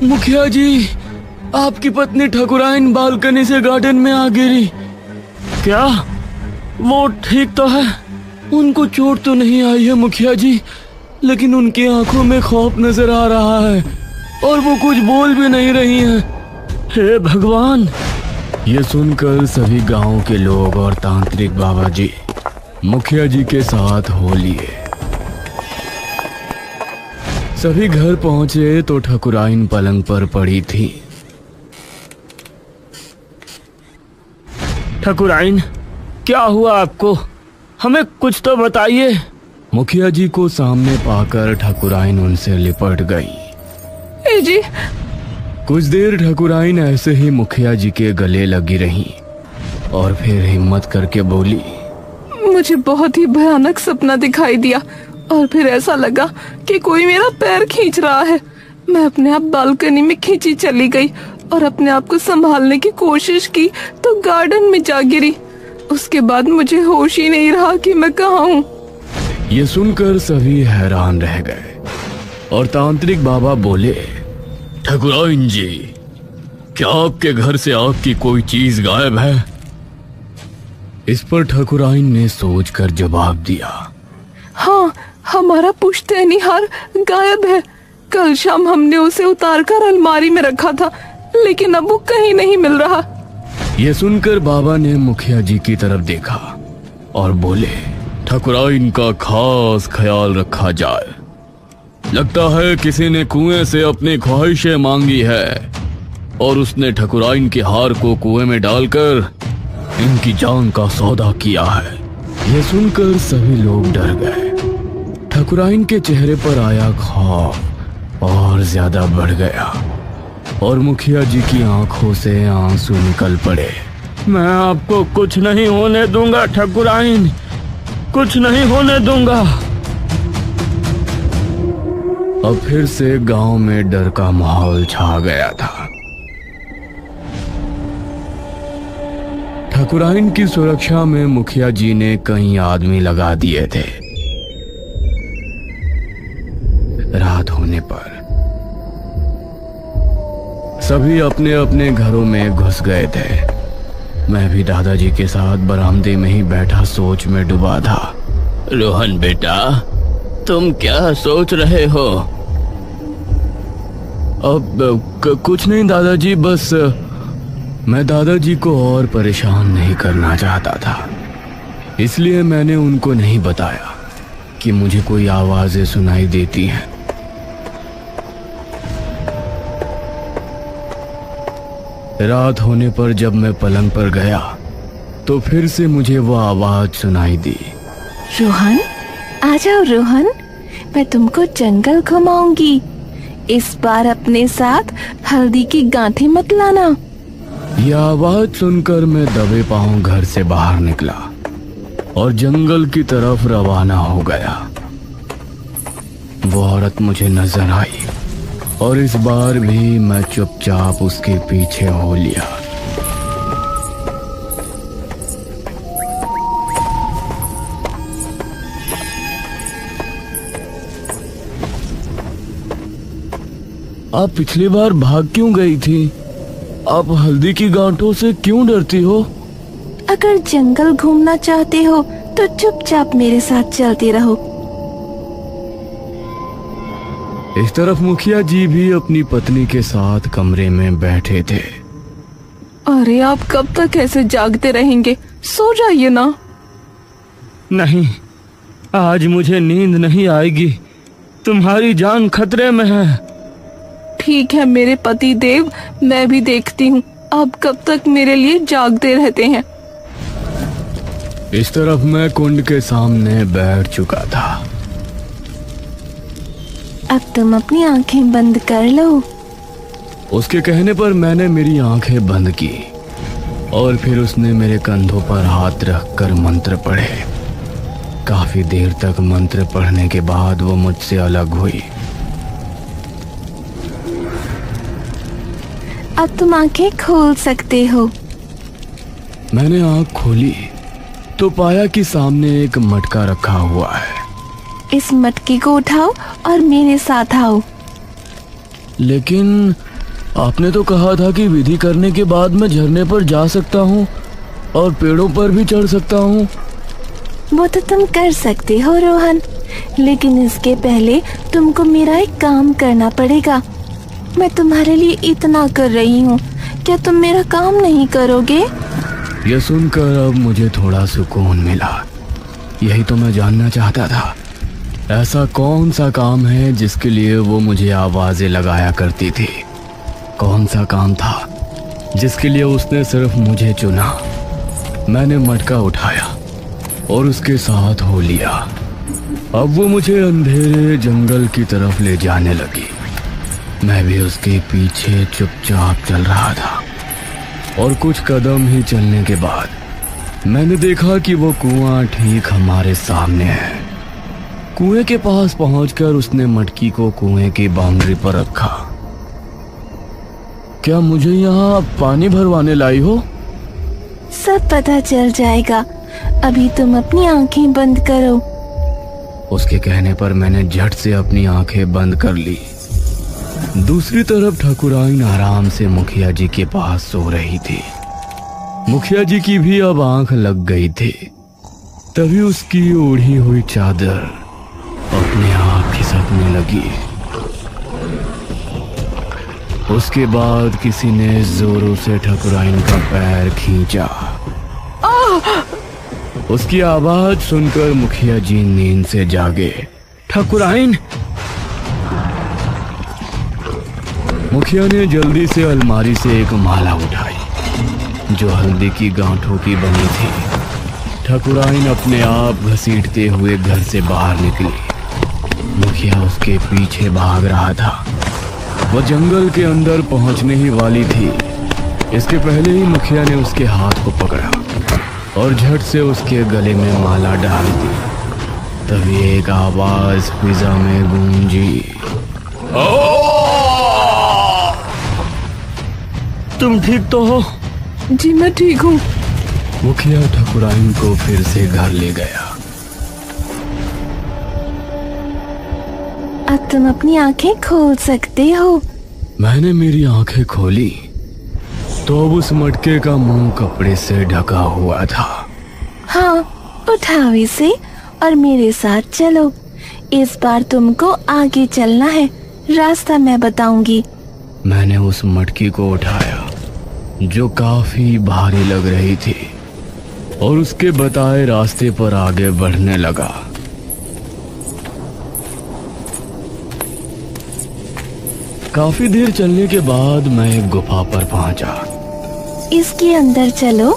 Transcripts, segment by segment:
मुखिया जी, आपकी पत्नी ठकुराइन बालकनी से गार्डन में आ गिरी। क्या वो ठीक तो है? उनको चोट तो नहीं आई है मुखिया जी, लेकिन उनकी आंखों में खौफ नजर आ रहा है और वो कुछ बोल भी नहीं रही हैं। हे भगवान! ये सुनकर सभी गांव के लोग और तांत्रिक बाबा जी मुखिया जी के साथ हो लिए। सभी घर पहुंचे तो ठकुराइन पलंग पर पड़ी थी। ठकुराइन, क्या हुआ आपको? हमें कुछ तो बताइए। मुखिया जी को सामने पाकर ठकुराइन उनसे लिपट गई। ए जी। कुछ देर ठकुराइन ऐसे ही मुखिया जी के गले लगी रही और फिर हिम्मत करके बोली, मुझे बहुत ही भयानक सपना दिखाई दिया और फिर ऐसा लगा कि कोई मेरा पैर खींच रहा है। मैं अपने आप बालकनी में खींची चली गई और अपने आप को संभालने की कोशिश की तो गार्डन में जा गिरी। उसके बाद मुझे होश ही नहीं रहा कि मैं कहाँ हूँ। ये सुनकर सभी हैरान रह गए और तांत्रिक बाबा बोले, ठकुराइन जी, क्या आपके घर से आपकी कोई चीज गायब है? इस पर ठकुराइन ने सोचकर जवाब दिया, हाँ, हमारा पुश्तैनी हार गायब है। कल शाम हमने उसे उतारकर अलमारी में रखा था, लेकिन अब वो कहीं नहीं मिल रहा। ये सुनकर बाबा ने मुखिया जी की तरफ देखा और बोले, ठकुराइन का खास ख्याल रखा जाए। लगता है किसी ने कुएं से अपनी ख्वाहिशें मांगी है और उसने ठकुराइन के हार को कुएं में डालकर इनकी जान का सौदा किया है। यह सुनकर सभी लोग डर गए। ठकुराइन के चेहरे पर आया खौफ और ज्यादा बढ़ गया और मुखिया जी की आंखों से आंसू निकल पड़े। मैं आपको कुछ नहीं होने दूंगा ठकुराइन, कुछ नहीं होने दूंगा। अब फिर से गांव में डर का माहौल छा गया था। ठकुराइन की सुरक्षा में मुखिया जी ने कई आदमी लगा दिए थे। रात होने पर सभी अपने अपने घरों में घुस गए थे। मैं भी दादाजी के साथ बरामदे में ही बैठा सोच में डूबा था। रोहन बेटा, तुम क्या सोच रहे हो? अब कुछ नहीं दादाजी, बस मैं दादाजी को और परेशान नहीं करना चाहता था, इसलिए मैंने उनको नहीं बताया कि मुझे कोई आवाजें सुनाई देती हैं। रात होने पर जब मैं पलंग पर गया तो फिर से मुझे वो आवाज सुनाई दी। रोहन, आ जाओ रोहन, मैं तुमको जंगल घुमाऊंगी। इस बार अपने साथ हल्दी की गांठें मत लाना। यह आवाज सुनकर मैं दबे पांव घर से बाहर निकला और जंगल की तरफ रवाना हो गया। वो औरत मुझे नजर आई और इस बार भी मैं चुपचाप उसके पीछे हो लिया। आप पिछली बार भाग क्यों गई थी? आप हल्दी की गांठों से क्यों डरती हो? अगर जंगल घूमना चाहते हो तो चुपचाप मेरे साथ चलते रहो। इस तरफ मुखिया जी भी अपनी पत्नी के साथ कमरे में बैठे थे। अरे आप कब तक ऐसे जागते रहेंगे? सो जाइए ना। नहीं, आज मुझे नींद नहीं आएगी। तुम्हारी जान खतरे में है। ठीक है मेरे पति देव, मैं भी देखती हूँ आप कब तक मेरे लिए जागते रहते हैं। इस तरफ मैं कुंड के सामने बैठ चुका था। अब तुम अपनी आंखें बंद कर लो। उसके कहने पर मैंने मेरी आंखें बंद की और फिर उसने मेरे कंधों पर हाथ रखकर मंत्र पढ़े। काफी देर तक मंत्र पढ़ने के बाद वो मुझसे अलग हुई। अब तुम आंखें खोल सकते हो। मैंने आंख खोली तो पाया कि सामने एक मटका रखा हुआ है। इस मटके को उठाओ और मेरे साथ आओ। लेकिन आपने तो कहा था कि विधि करने के बाद मैं झरने पर जा सकता हूँ और पेड़ों पर भी चढ़ सकता हूँ। वो तो तुम कर सकते हो रोहन, लेकिन इसके पहले तुमको मेरा एक काम करना पड़ेगा। मैं तुम्हारे लिए इतना कर रही हूँ, क्या तुम मेरा काम नहीं करोगे? यह सुनकर अब मुझे थोड़ा सुकून मिला। यही तो मैं जानना चाहता था। ऐसा कौन सा काम है जिसके लिए वो मुझे आवाजें लगाया करती थी? कौन सा काम था जिसके लिए उसने सिर्फ मुझे चुना? मैंने मटका उठाया और उसके साथ हो लिया। अब वो मुझे अंधेरे जंगल की तरफ ले जाने लगी। मैं भी उसके पीछे चुपचाप चल रहा था और कुछ कदम ही चलने के बाद मैंने देखा कि वो कुआं ठीक हमारे सामने है। कुएं के पास पहुंचकर उसने मटकी को कुएं की बाउंड्री पर रखा। क्या मुझे यहाँ पानी भरवाने लाई हो? सब पता चल जाएगा, अभी तुम अपनी आंखें बंद करो। उसके कहने पर मैंने झट से अपनी आंखें बंद कर ली। दूसरी तरफ ठाकुराइन आराम से मुखिया जी के पास सो रही थी। मुखिया जी की भी अब आंख लग गई थी। तभी उसकी ओढ़ी हुई चादर अपने आप खिसकने लगी। उसके बाद किसी ने जोरों से ठाकुराइन का पैर खींचा। उसकी आवाज सुनकर मुखिया जी नींद से जागे। ठाकुराइन! मुखिया ने जल्दी से अलमारी से एक माला उठाई जो हल्दी की गांठों की बनी थी। ठाकुराइन अपने आप घसीटते हुए घर से बाहर निकली। मुखिया उसके पीछे भाग रहा था। वो जंगल के अंदर पहुंचने ही वाली थी। इसके पहले ही मुखिया ने उसके हाथ को पकड़ा और झट से उसके गले में माला डाल दी। तभी एक आवाज फिजा में गूंजी। तुम ठीक तो हो? जी मैं ठीक हूँ। मुखिया ठाकुराइन को फिर से घर ले गया। अब तुम अपनी आंखें खोल सकते हो। मैंने मेरी आंखें खोली तो अब उस मटके का मुंह कपड़े से ढका हुआ था। हाँ, उठाओ इसे और मेरे साथ चलो। इस बार तुमको आगे चलना है, रास्ता मैं बताऊंगी। मैंने उस मटकी को उठाया जो काफी भारी लग रही थी और उसके बताए रास्ते पर आगे बढ़ने लगा। काफी देर चलने के बाद मैं एक गुफा पर पहुंचा। इसके अंदर चलो।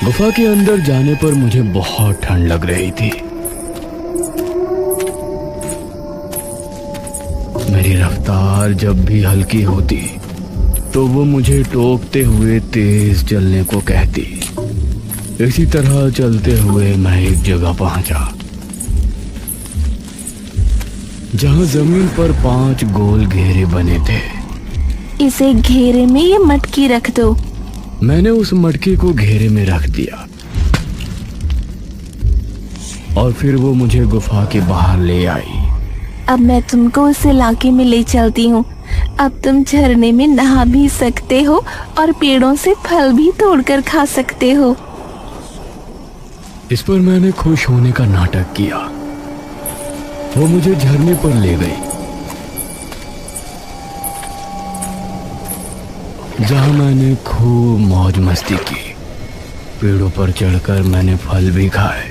गुफा के अंदर जाने पर मुझे बहुत ठंड लग रही थी। मेरी रफ्तार जब भी हल्की होती तो वो मुझे टोकते हुए तेज चलने को कहती। इसी तरह चलते हुए मैं एक जगह पहुंचा जहां जमीन पर 5 गोल घेरे बने थे। इसे घेरे में ये मटकी रख दो। मैंने उस मटके को घेरे में रख दिया और फिर वो मुझे गुफा के बाहर ले आई। अब मैं तुमको उस इलाके में ले चलती हूँ। अब तुम झरने में नहा भी सकते हो और पेड़ों से फल भी तोड़कर खा सकते हो। इस पर मैंने खुश होने का नाटक किया। वो मुझे झरने पर ले गई जहां मैंने खूब मौज मस्ती की। पेड़ों पर चढ़कर मैंने फल भी खाए,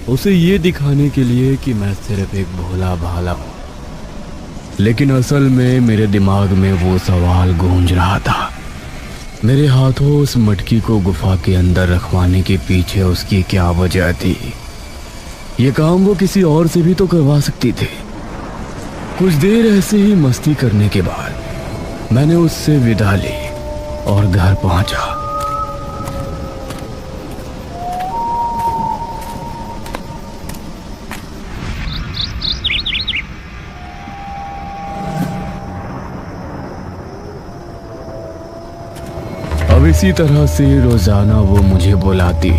उसे ये दिखाने के लिए कि मैं सिर्फ एक भोला भाला हूं। लेकिन असल में मेरे दिमाग में वो सवाल गूंज रहा था, मेरे हाथों उस मटकी को गुफा के अंदर रखवाने के पीछे उसकी क्या वजह थी? ये काम वो किसी और से भी तो करवा सकती थी। कुछ देर ऐसे ही मस्ती करने के बाद मैंने उससे विदा ली और घर पहुंचा। अब इसी तरह से रोजाना वो मुझे बुलाती।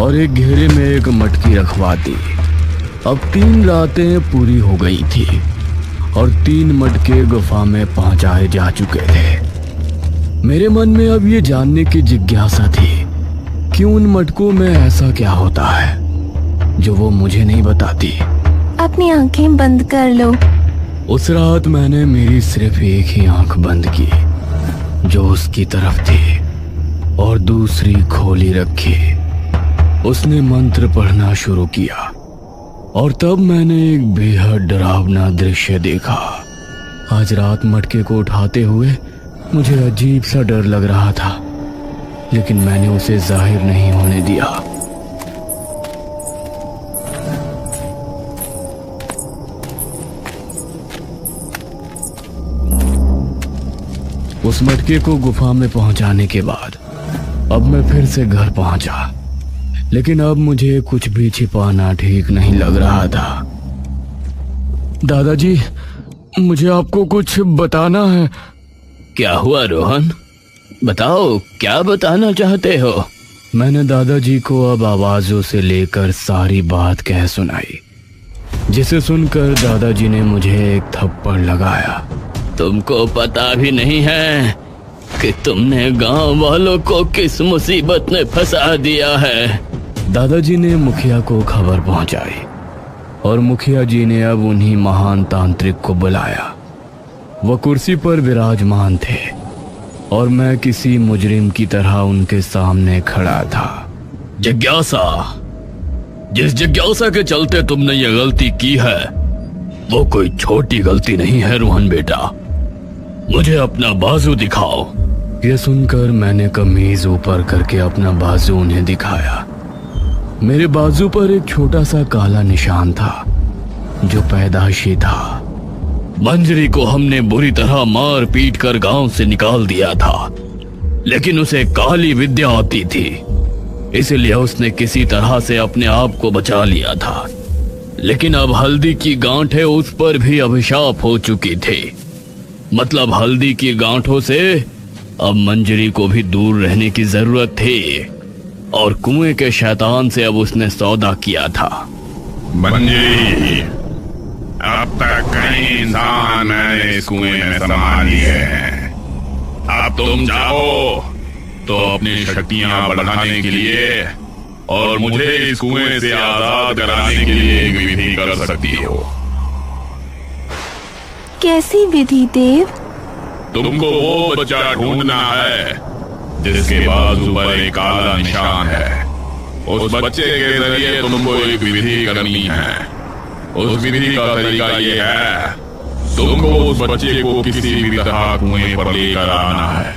और एक घेरे में एक मटकी रखवा दी। अब 3 रातें पूरी हो गई थी और 3 मटके गुफा में पहुंचाए जा चुके थे। मेरे मन में अब ये जानने की जिज्ञासा थी कि उन मटकों में ऐसा क्या होता है जो वो मुझे नहीं बताती। अपनी आंखें बंद कर लो। उस रात मैंने मेरी सिर्फ एक ही आंख बंद की जो उसकी तरफ थी और दूसरी खोली रखी। उसने मंत्र पढ़ना शुरू किया और तब मैंने एक बेहद डरावना दृश्य देखा। आज रात मटके को उठाते हुए मुझे अजीब सा डर लग रहा था, लेकिन मैंने उसे जाहिर नहीं होने दिया। उस मटके को गुफा में पहुंचाने के बाद अब मैं फिर से घर पहुंचा, लेकिन अब मुझे कुछ भी छिपाना ठीक नहीं लग रहा था। दादाजी, मुझे आपको कुछ बताना है। क्या हुआ रोहन? बताओ, क्या बताना चाहते हो? मैंने दादाजी को अब आवाजों से लेकर सारी बात कह सुनाई, जिसे सुनकर दादाजी ने मुझे एक थप्पड़ लगाया। तुमको पता भी नहीं है कि तुमने गांव वालों को किस मुसीबत में फंसा दिया है। दादाजी ने मुखिया को खबर पहुंचाई और मुखिया जी ने अब उन्हीं महान तांत्रिक को बुलाया। वह कुर्सी पर विराजमान थे और मैं किसी मुजरिम की तरह उनके सामने खड़ा था। जिज्ञासा, जिस जिज्ञासा के चलते तुमने ये गलती की है वो कोई छोटी गलती नहीं है रोहन बेटा। मुझे अपना बाजू दिखाओ। ये सुनकर मैंने कमीज ऊपर करके अपना बाजू उन्हें दिखाया। मेरे बाजू पर एक छोटा सा काला निशान था जो पैदाइशी था। मंजरी को हमने बुरी तरह मार पीट कर गांव से निकाल दिया था, लेकिन उसे काली विद्या आती थी, इसलिए उसने किसी तरह से अपने आप को बचा लिया था। लेकिन अब हल्दी की गांठें उस पर भी अभिशाप हो चुकी थी। मतलब हल्दी की गांठों से अब मंजरी को भी दूर रहने की जरूरत थी और कुएं के शैतान से अब उसने सौदा किया था। मंजरी, अब तक कई इंसान मैंने इस कुएं में समा लिए हैं। अब तुम जाओ तो अपनी शक्तियां बढ़ाने के लिए और मुझे इस कुएं से आजाद कराने के लिए एक विधि कर सकती हो। कैसी विधि देव? तुमको वो बच्चा ढूंढना है जिसके बाजू पर एक काला निशान है। उस बच्चे के जरिए तुमको एक विधि करनी है। उस विधि का तरीका ये है, तुमको उस बच्चे को किसी भी तरह कुएं पर लेकर आना है।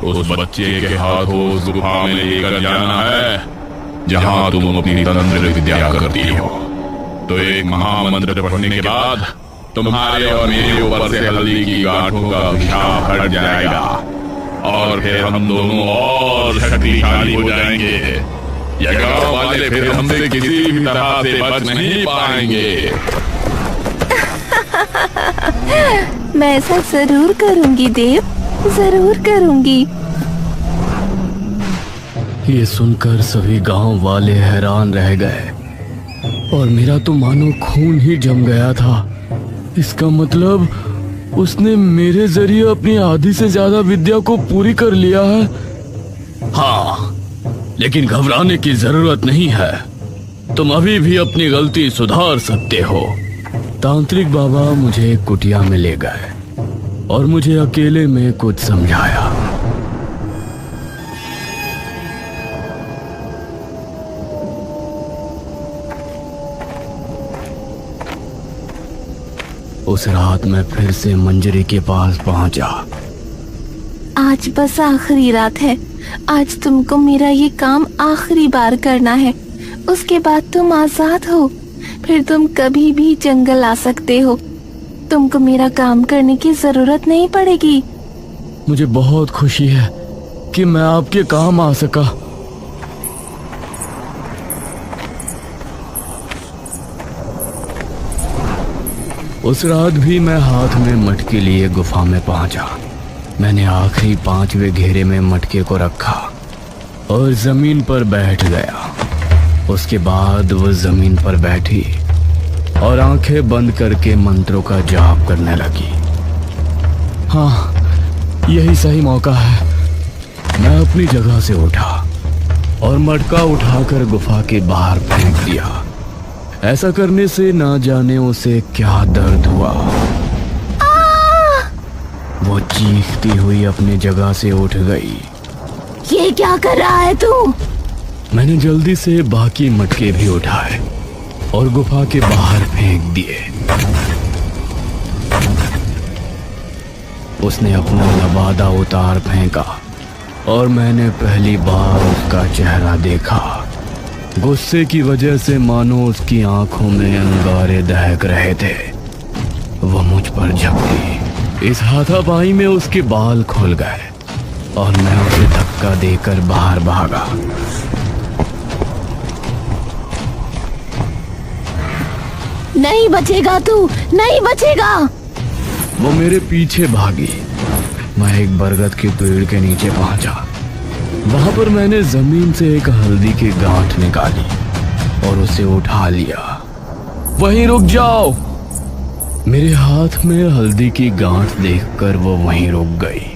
उस बच्चे के हाथों उस गुफा में लेकर जाना है जहां तुम अपनी तंत्र विद्या करती हो। तो एक महामंत्र पढ़ने के बाद तुम्हारे और मेरे ऊपर से हल्दी की गांठों का अभिशाप हट जाएगा और फिर हम दोनों और शक्तिशाली हो जाएंगे। ये गांव वाले फिर हमसे किसी भी तरह से बच नहीं पाएंगे। मैं ऐसा जरूर करूंगी देव, जरूर करूंगी। ये सुनकर सभी गांव वाले हैरान रह गए और मेरा तो मानो खून ही जम गया था। इसका मतलब उसने मेरे जरिए अपनी आधी से ज्यादा विद्या को पूरी कर लिया है। हाँ, लेकिन घबराने की जरूरत नहीं है। तुम अभी भी अपनी गलती सुधार सकते हो। तांत्रिक बाबा मुझे एक कुटिया में ले गए और मुझे अकेले में कुछ समझाया। उस रात मैं फिर से मंजरी के पास पहुंचा। आज बस आखिरी रात है। आज तुमको मेरा ये काम आखिरी बार करना है। उसके बाद तुम आजाद हो। फिर तुम कभी भी जंगल आ सकते हो। तुमको मेरा काम करने की जरूरत नहीं पड़ेगी। मुझे बहुत खुशी है कि मैं आपके काम आ सका। उस रात भी मैं हाथ में मटके लिए गुफा में पहुंचा। मैंने आखिरी 5वें घेरे में मटके को रखा और जमीन पर बैठ गया। उसके बाद वो जमीन पर बैठी और आंखें बंद करके मंत्रों का जाप करने लगी। हाँ, यही सही मौका है। मैं अपनी जगह से उठा और मटका उठाकर गुफा के बाहर फेंक दिया। ऐसा करने से ना जाने उसे क्या दर्द हुआ। वो चीखती हुई अपनी जगह से उठ गई। ये क्या कर रहा है तू? मैंने जल्दी से बाकी मटके भी उठाए और गुफा के बाहर फेंक दिए। उसने अपना लबादा उतार फेंका और मैंने पहली बार उसका चेहरा देखा। गुस्से की वजह से मानो उसकी आंखों में अंगारे दहक रहे थे। वो मुझ पर झपटी। इस हाथापाई में उसके बाल खुल गए और मैं उसे धक्का देकर बाहर भागा। नहीं बचेगा तू, नहीं बचेगा। वो मेरे पीछे भागी। मैं एक बरगद के पेड़ के नीचे पहुंचा। वहां पर मैंने जमीन से एक हल्दी की गांठ निकाली और उसे उठा लिया। वहीं रुक जाओ। मेरे हाथ में हल्दी की गांठ देखकर वो वहीं रुक गई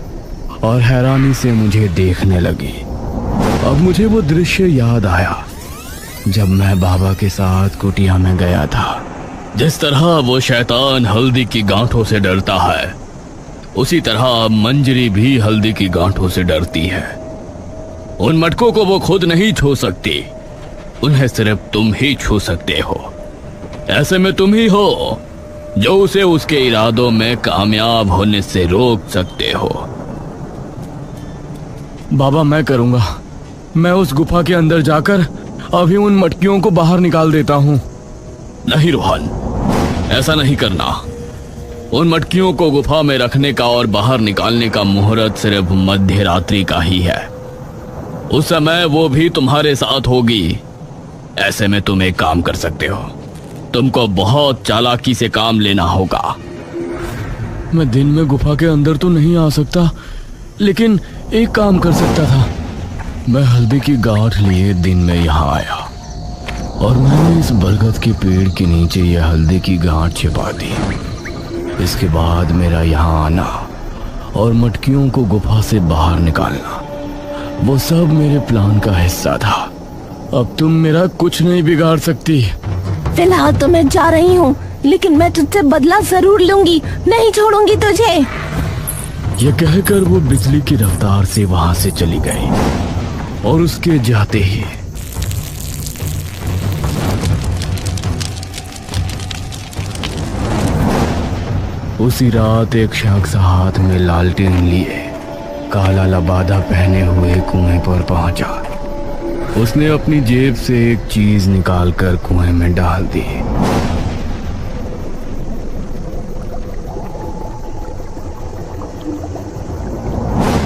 और हैरानी से मुझे देखने लगी। अब मुझे वो दृश्य याद आया जब मैं बाबा के साथ कुटिया में गया था। जिस तरह वो शैतान हल्दी की गांठों से डरता है, उसी तरह मंजरी भी हल्दी की गांठों से डरती है। उन मटकों को वो खुद नहीं छू सकती, उन्हें सिर्फ तुम ही छू सकते हो। ऐसे में तुम ही हो जो उसे उसके इरादों में कामयाब होने से रोक सकते हो। बाबा, मैं करूंगा। मैं उस गुफा के अंदर जाकर अभी उन मटकियों को बाहर निकाल देता हूं। नहीं रोहन, ऐसा नहीं करना। उन मटकियों को गुफा में रखने का और बाहर निकालने का मुहूर्त सिर्फ मध्य रात्रि का ही है। उस समय वो भी तुम्हारे साथ होगी। ऐसे में तुम एक काम कर सकते हो। तुमको बहुत चालाकी से काम लेना होगा। मैं दिन में गुफा के अंदर तो नहीं आ सकता, लेकिन एक काम कर सकता था। मैं हल्दी की गांठ लिए दिन में यहाँ आया और मैंने इस बरगद के पेड़ के नीचे यह हल्दी की गांठ छिपा दी। इसके बाद मेरा यहाँ आना और मटकियों को गुफा से बाहर निकालना, वो सब मेरे प्लान का हिस्सा था। अब तुम मेरा कुछ नहीं बिगाड़ सकती। फिलहाल तो मैं जा रही हूँ, लेकिन मैं तुझसे बदला जरूर लूंगी। नहीं छोड़ूंगी तुझे। ये कहकर वो बिजली की रफ्तार से वहां से चली गई और उसके जाते ही उसी रात एक शख्स हाथ में लालटेन लिए काला लबादा पहने हुए कुएं पर पहुंचा। उसने अपनी जेब से एक चीज निकालकर कुएं में डाल दी।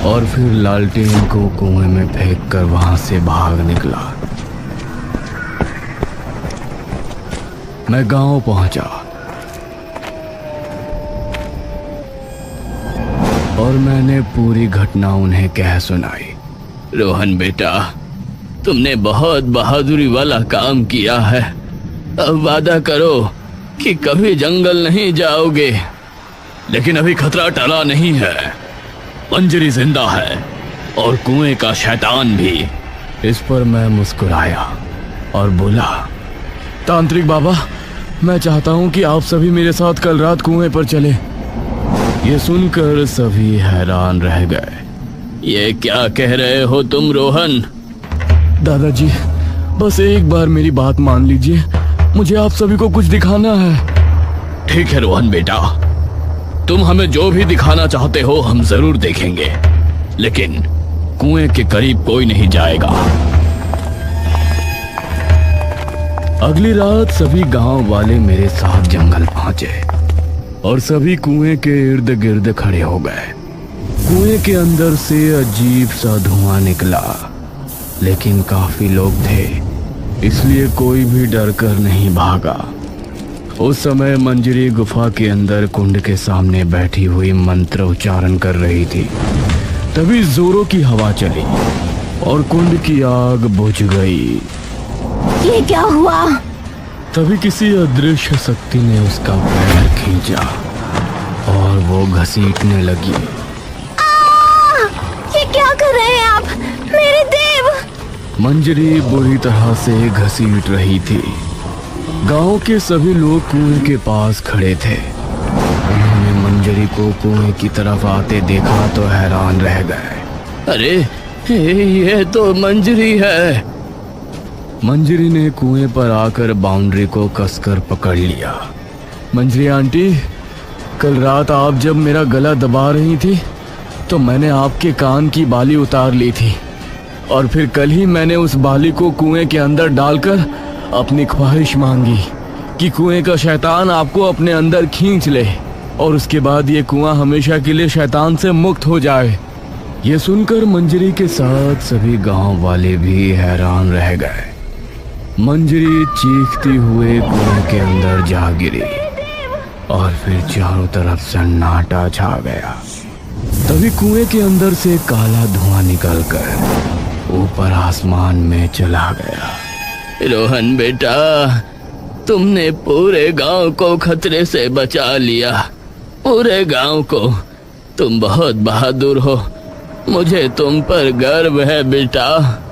और फिर लालटेन को कुएं में फेंककर वहां से भाग निकला। मैं गांव पहुंचा और मैंने पूरी घटना उन्हें कह सुनाई। रोहन बेटा, तुमने बहुत बहादुरी वाला काम किया है। अब वादा करो कि कभी जंगल नहीं जाओगे। लेकिन अभी खतरा टला नहीं है। मंजरी जिंदा है और कुएं का शैतान भी। इस पर मैं मुस्कुराया और बोला, तांत्रिक बाबा, मैं चाहता हूं कि आप सभी मेरे साथ कल रात कुएं पर चले। ये सुनकर सभी हैरान रह गए। ये क्या कह रहे हो तुम रोहन? दादाजी, बस एक बार मेरी बात मान लीजिए। मुझे आप सभी को कुछ दिखाना है। ठीक है रोहन बेटा, तुम हमें जो भी दिखाना चाहते हो हम जरूर देखेंगे, लेकिन कुएं के करीब कोई नहीं जाएगा। अगली रात सभी गांव वाले मेरे साथ जंगल पहुंचे और सभी कुएं के इर्द गिर्द खड़े हो गए। कुएं के अंदर से अजीब सा धुआं निकला, लेकिन काफी लोग थे, इसलिए कोई भी डर कर नहीं भागा। उस समय मंजरी गुफा के अंदर कुंड के सामने बैठी हुई मंत्र उच्चारण कर रही थी। तभी जोरों की हवा चली और कुंड की आग बुझ गई। ये क्या हुआ? तभी किसी अदृश्य शक्ति ने उसका पैर खींचा और वो घसीटने लगी। ये क्या कर रहे हैं आप? मेरे देव! मंजरी बुरी तरह से घसीट रही थी। गांव के सभी लोग कुएं के पास खड़े थे। उन्होंने मंजरी को कुएं की तरफ आते देखा तो हैरान रह गए। अरे ये तो मंजरी है। मंजरी ने कुएं पर आकर बाउंड्री को कसकर पकड़ लिया। मंजरी आंटी, कल रात आप जब मेरा गला दबा रही थी तो मैंने आपके कान की बाली उतार ली थी और फिर कल ही मैंने उस बाली को कुएं के अंदर डालकर अपनी ख्वाहिश मांगी कि कुएं का शैतान आपको अपने अंदर खींच ले और उसके बाद ये कुआं हमेशा के लिए शैतान से मुक्त हो जाए। ये सुनकर मंजरी के साथ सभी गांव वाले भी हैरान रह गए। मंजरी चीखती हुए कुएं के अंदर जा गिरी और फिर चारों तरफ सन्नाटा छा गया। तभी कुएं के अंदर से काला धुआं निकलकर ऊपर आसमान में चला गया। रोहन बेटा, तुमने पूरे गांव को खतरे से बचा लिया। पूरे गांव को। तुम बहुत बहादुर हो। मुझे तुम पर गर्व है बेटा।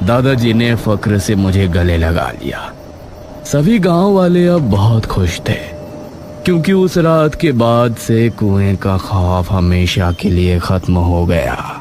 दादाजी ने फक्र से मुझे गले लगा लिया। सभी गांव वाले अब बहुत खुश थे क्योंकि उस रात के बाद से कुएं का खौफ हमेशा के लिए खत्म हो गया।